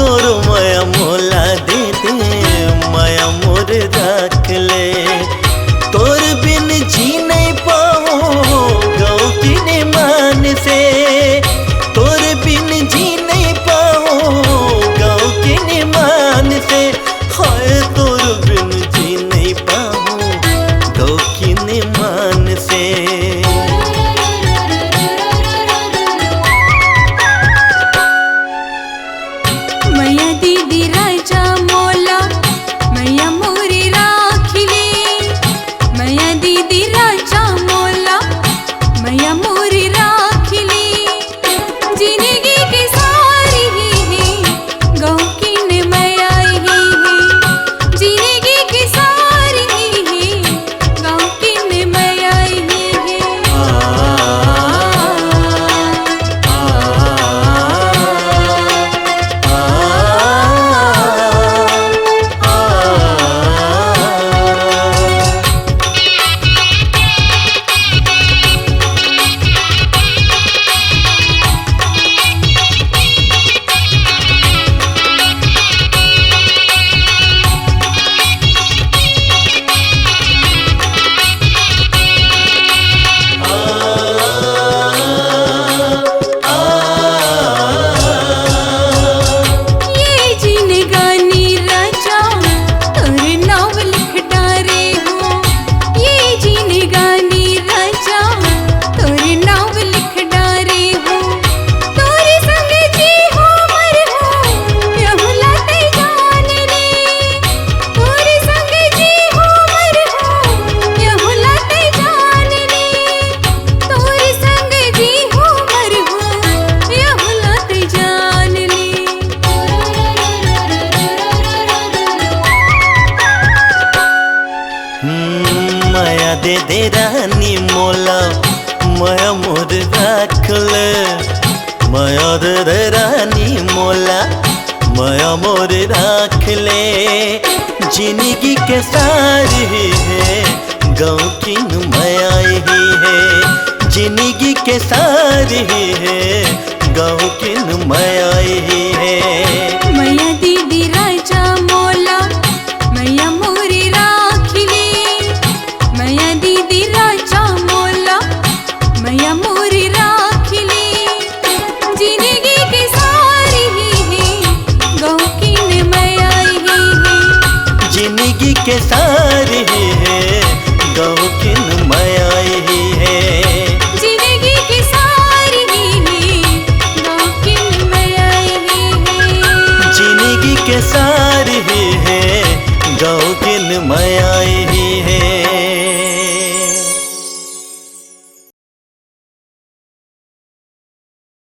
तोर माया मोला दे दे माया मोर रख ले। तोर बिन जी नहीं पाओ गाँव की मान से, तोर बिन जी नहीं पाओ गाँव की मान से। हाय तोर बिन जी नहीं पाओ गाँव की मान से। मैया दीदी राजा मोला मैया मोरी राखिले। मैया दीदी राजा मोला मैया मोरी राखिले। जिंदगी की सारी ही गाँव की ने मैया ही है। जिंदगी की सारी ही गाँव की ने मैया ही है। माया दे दे रानी मोला माया मोर रख ले। माया दे दे रानी मोला माया मोर रख ले। जिंदगी के सारी है गाँव की माया ही है। जिंदगी के सारी है गाँव की माया ही है। मैया दीदी राजा मोला मैया मोरी राखिले। मैया दीदी राजा मोला मैया मोरी राखिले। जिंदगी की सारी ही गाँव की ने मैया ही है। जिंदगी के सारी है गाँव की माया ही है। जिंदगी की सारी ही गाँव की मैया ही है। जिंदगी के सारी है गाँव की माया।